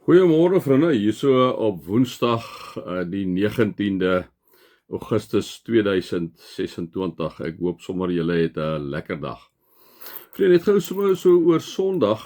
Goeiemôre vriende, hierso op Woensdag die 19de Augustus 2026. Ek hoop sommer julle het 'n lekker dag. Vriende, net gou sommer so oor Sondag.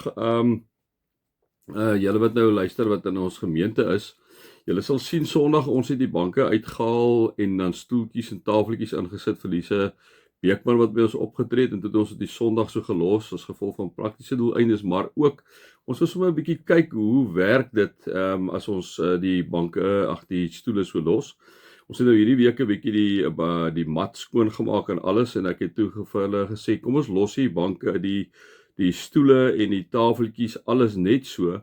Julle wat nou luister wat in ons gemeente is, julle sal sien Sondag ons het die banke uitgehaal en dan stoeltjies en tafeltjies ingesit vir Lise Beekman wat by ons opgetree het en toe het ons die Sondag so gelos as gevolg van praktiese doeleindes, maar ook ons wil sommer 'n bietjie kyk hoe werk dit as ons die banke, die stoele so los. Ons het nou hierdie week 'n bietjie die mat skoon gemaak en alles en ek het toe vir hulle gesê kom ons los die banke, die stoele en die tafeltjies alles net so.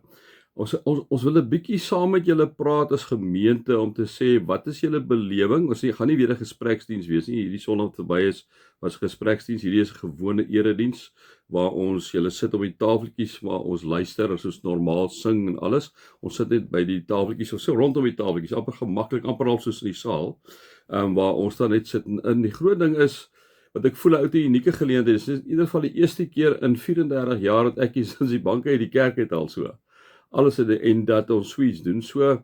Ons wil 'n bietjie saam met julle praat as gemeente om te sê wat is julle belewing? Ons gaan nie weer 'n gespreksdiens wees nie. Hierdie Sondag verby was gespreksdiens. Hierdie is 'n gewone erediens waar ons julle sit op die tafeltjies waar ons luister as ons normaal sing en alles. Ons sit net by die tafeltjies of so rondom die tafeltjies, amper gemaklik, amper al soos in die saal. Waar ons dan net sit in die groot ding is wat ek voel 'n ou unieke geleentheid is. Dit is in ieder geval die eerste keer in 34 jaar dat ek hier sinds die banke uit die kerk het al so. Alles en dat ons sweets doen. So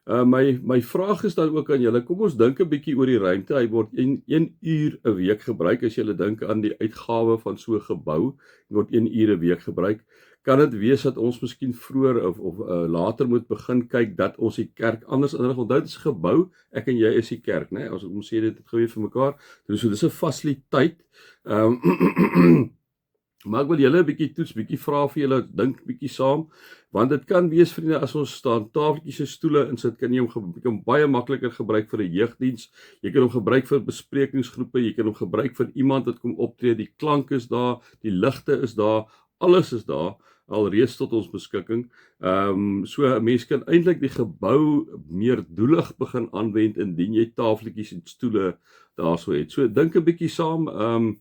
my vraag is dan ook aan julle, kom ons dink 'n bietjie oor die ruimte. Hy word 1 uur 'n week gebruik. As julle dink aan die uitgawe van so 'n gebou, word 1 uur 'n week gebruik. Kan dit wees dat ons miskien vroeër of later moet begin kyk dat ons die kerk anders inrig? Onthou dit is 'n gebou, ek en jy is die kerk, né? As ons sê dit gou weer vir mekaar. So dis 'n fasiliteit. Maar ek wil julle 'n bietjie toets, bietjie vra vir julle, dink bietjie saam, want dit kan wees vriende as ons staan tafeltjies en stoele insit, kan jy hom baie makliker gebruik vir 'n jeugdiens. Jy kan hom gebruik vir besprekingsgroepe, jy kan hom gebruik vir iemand wat kom optree. Die klank is daar, die ligte is daar, alles is daar alreeds tot ons beskikking. So 'n mens kan eintlik die gebou meer doelig begin aanwend indien jy tafeltjies en stoele daarso het. So dink 'n bietjie saam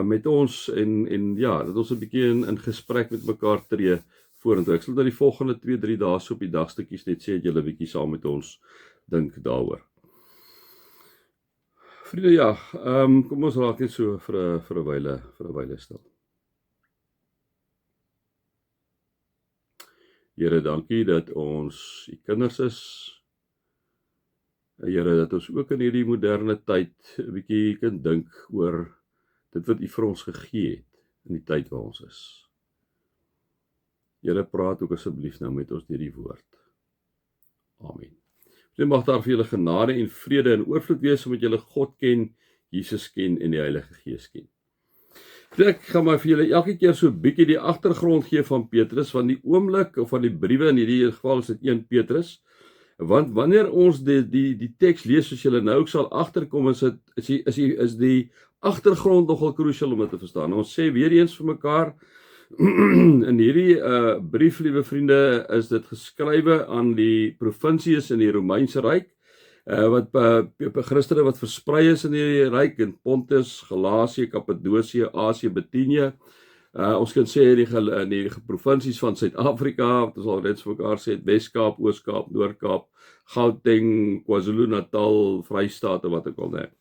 met ons en ja, dat ons 'n bietjie in gesprek met mekaar tree vorentoe. Ek sal dat die volgende 2-3 dae so op die dagstukkies net sê dat julle 'n bietjie saam met ons dink daaroor. Vriende, ja, kom ons raak net so vir 'n wyle stil. Here, dankie dat ons u kinders is. Here, dat ons ook in hierdie moderne tyd 'n bietjie kan dink oor dit wat u vir ons gegee het in die tyd waar ons is. Here, praat ook asseblief nou met ons deur die woord. Amen. So mag daar vir julle genade en vrede en oorvloed wees omdat julle God ken, Jesus ken en die Heilige Gees ken. Ek gaan maar vir julle elke keer so 'n bietjie die agtergrond gee van Petrus, van die oomblik of van die briewe, in hierdie geval is dit 1 Petrus. Want wanneer ons die teks lees soos julle nou ook sal agterkom, is die agtergrond nogal krusial om dit te verstaan. Ons sê weer eens vir mekaar in hierdie brief, liewe vriende, is dit geskrywe aan die provinsies in die Romeinse Ryk, wat Christene wat versprei is in die ryk in Pontus, Galasië, Kappadosie, Asië, Bithynië. Ons kan sê die provinsies van Suid-Afrika, wat ons al reeds vir mekaar sê, Wes-Kaap, Oos-Kaap, Noord-Kaap, Gauteng, KwaZulu-Natal, Vrystaat en wat ek al net.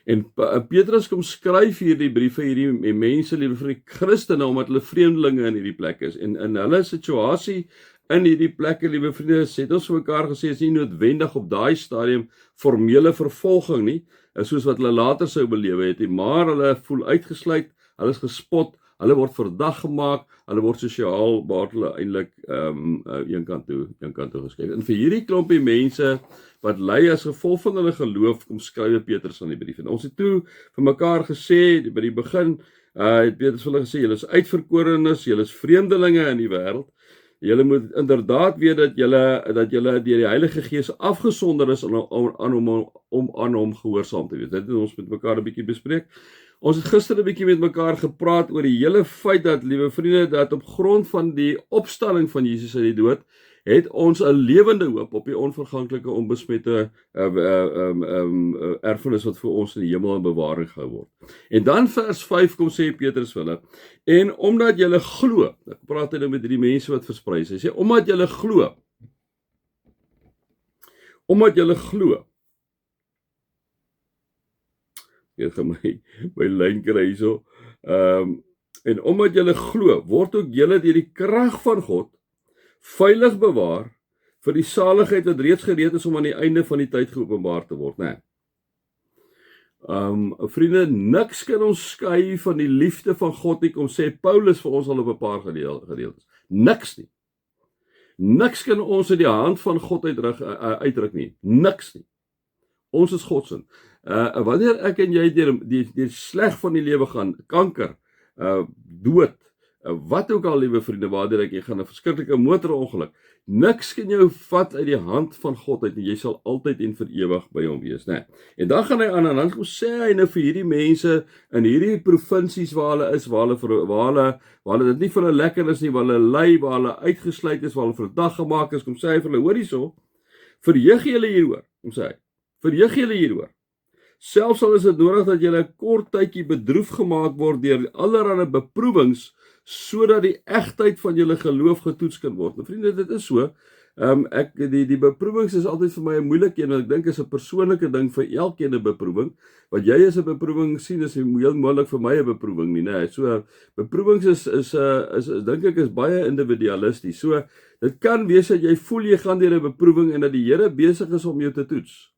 En Petrus kom skryf hierdie briewe hierdie mense, liewe vir die Christene, omdat hulle vreemdelinge in hierdie plek is. En in hulle situasie in hierdie plekke, liewe vriende, het ons vir mekaar gesê, is nie noodwendig op daai stadium formele vervolging nie, soos wat hulle later sou belewe het, maar hulle voel uitgesluit, hulle is gespot, hulle word verdag gemaak, hulle word sosiaal, maar hulle eintlik een kant toe geskuif. En vir hierdie klompie mense wat ly as gevolg van hulle geloof, kom skryf Petrus aan die brief. En ons het toe vir mekaar gesê by die begin, het Petrus vir hulle gesê, julle is uitverkorenes, julle is vreemdelinge in die wêreld. Julle moet inderdaad weet dat julle deur die Heilige Gees afgesonder is om aan hom gehoorsaam te wees. Dit het ons met mekaar 'n bietjie bespreek. Ons het gister 'n bietjie met mekaar gepraat oor die hele feit dat, liewe vriende, dat op grond van die opstanding van Jesus uit die dood, het ons 'n lewende hoop op die onverganklike, onbesmette erfenis wat vir ons in die hemel in bewaring gehou word. En dan vers 5 kom sê Petrus vir hulle, en omdat julle glo, ek praat nou met die mense wat versprei is, hy sê, omdat julle glo, ek gaan my lyn kry hierso, En omdat julle glo, word ook julle deur die krag van God veilig bewaar vir die saligheid wat reeds gereed is om aan die einde van die tyd geopenbaar te word, né? Vriende, niks kan ons skei van die liefde van God nie, kom sê Paulus vir ons al op 'n paar gedeeltes. Niks nie. Niks kan ons uit die hand van God uitdruk nie. Niks nie. Ons is God se. Wanneer ek en jy deur die sleg van die lewe gaan, kanker, dood, wat ook al, liewe vriende, waardeur jy gaan 'n verskriklike motorongeluk, niks kan jou vat uit die hand van God uit, en jy sal altyd en vir ewig by hom wees, né? En dan gaan hy aan en dan sê hy nou vir hierdie mense in hierdie provinsies waar hulle is, waar hulle dit nie vir hulle lekker is nie, waar hulle ly, waar hulle uitgesluit is, waar hulle verdag gemaak is, kom sê hy vir hulle, hoor hierso, verheug julle hieroor, kom sê hy, verheug julle hieroor. Selfs al is dit nodig dat julle 'n kort tydjie bedroef gemaak word deur allerlei beproewings, sodat die egtheid van julle geloof getoets kan word. Nou vriende, dit is so. Die beproewings is altyd vir my 'n moeilike een, want ek dink is 'n persoonlike ding vir elkeen 'n beproewing. Wat jy as 'n beproewing sien, is heel moontlik vir my 'n beproewing nie, né? So beproewings is dink ek is baie individualisties. So dit kan wees dat jy voel jy gaan deur 'n beproewing en dat die Here besig is om jou te toets.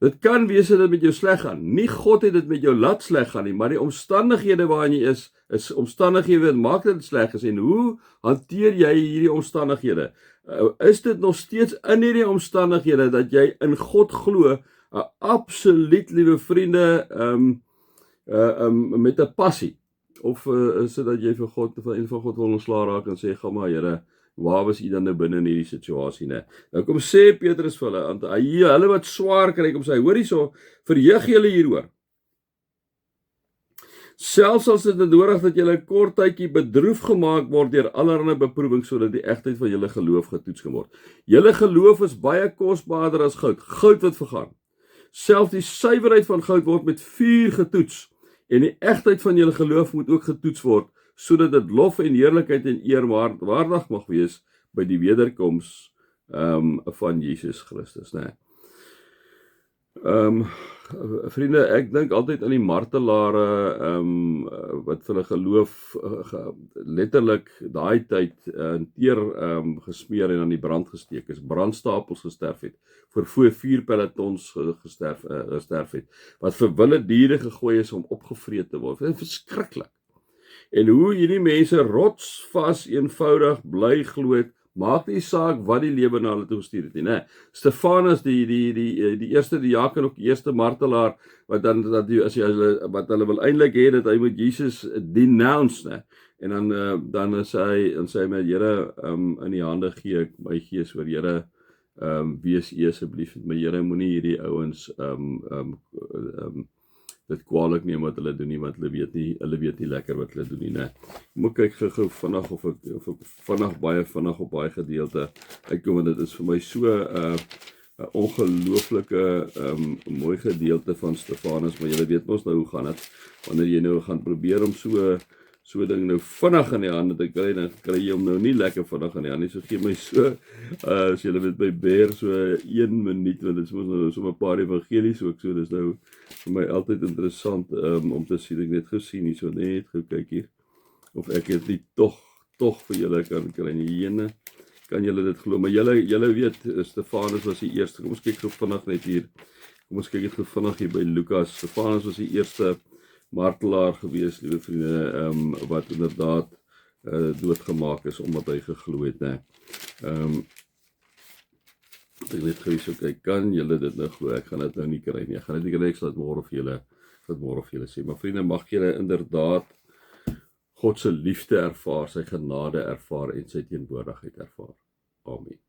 Dit kan wees dat dit met jou sleg gaan. Nie God het dit met jou laat sleg gaan nie, maar die omstandighede waarin jy is omstandighede wat maak dit sleg is. En hoe hanteer jy hierdie omstandighede? Is dit nog steeds in hierdie omstandighede dat jy in God glo, absoluut, liewe vriende, met 'n passie? Of is dit dat jy vir God wil ontslaa raak en sê, gaan maar Here, waar was u dan nou binne in hierdie situasie, né? Nou kom sê Petrus vir hulle, hulle wat swaar kry, kom sê, hoor hierso, verheug julle hieroor. Selfs as dit nodig dat julle 'n kort tydjie bedroef gemaak word deur allerlei beproewings, sodat die egtheid van julle geloof getoets kan word. Julle geloof is baie kosbaarder as goud wat vergaan. Selfs die suiwerheid van goud word met vuur getoets, en die egtheid van julle geloof moet ook getoets word, sodat dit lof en heerlikheid en eer waardig mag wees by die wederkoms van Jesus Christus, né? Vriende, ek dink altyd aan die martelare wat vir hulle geloof letterlik daai tyd teer gesmeer en aan die brand gesteek is, brandstapels gesterf het, vir 4 pelotons gesterf het, wat vir wilde diere gegooi is om opgevreet te word. Dit is verskriklik. En hoe hierdie mense rotsvas eenvoudig bly glo het, maak nie saak wat die lewe na hulle toe gestuur het nie, né? Stefanus, die eerste diaken, ook die eerste martelaar, wat hulle wil eintlik hê dat hy moet Jesus denounce, né? En dan sê hy met Here in die hande gee ek my gees oor, Here, wees U asseblief met my, Here, moenie hierdie ouens dit kwaadlik neem wat hulle doen nie, want hulle weet nie lekker wat hulle doen nie, né? Moet kyk gou vinnig of ek vinnig op baie gedeelte uitkom, want dit is vir my so 'n ongelooflike mooi gedeelte van Stefanus, maar julle weet mos nou hoe gaan dit, wanneer jy nou gaan probeer om so ding nou vinnig in die hande te kry, dan kry jy hom nou nie lekker vinnig in die hande, so gee my so, as julle weet by Bear, so 1 minuut, want dit is nou so 'n paar evangelies ook, so dis nou vir my altyd interessant om te sien, ek net gesien hier, so net gou kyk hier, of ek het nie toch vir julle kan kry, nie, kan julle dit glo, maar julle weet, Stefanus was die eerste, kom ons kyk gou vinnig net hier, kom ons kyk net gou vinnig hier by Lukas, Stefanus was die eerste martelaar gewees, liewe vriende, wat inderdaad doodgemaak is, omdat hy geglo het, né? Ek net gou so kyk, kan julle dit nou glo? Ek gaan dit nou nie kry nie, ek gaan dit nie kry, ek sal dit môre vir julle sê, maar vriende, mag julle inderdaad God se liefde ervaar, sy genade ervaar en sy teenwoordigheid ervaar. Amen.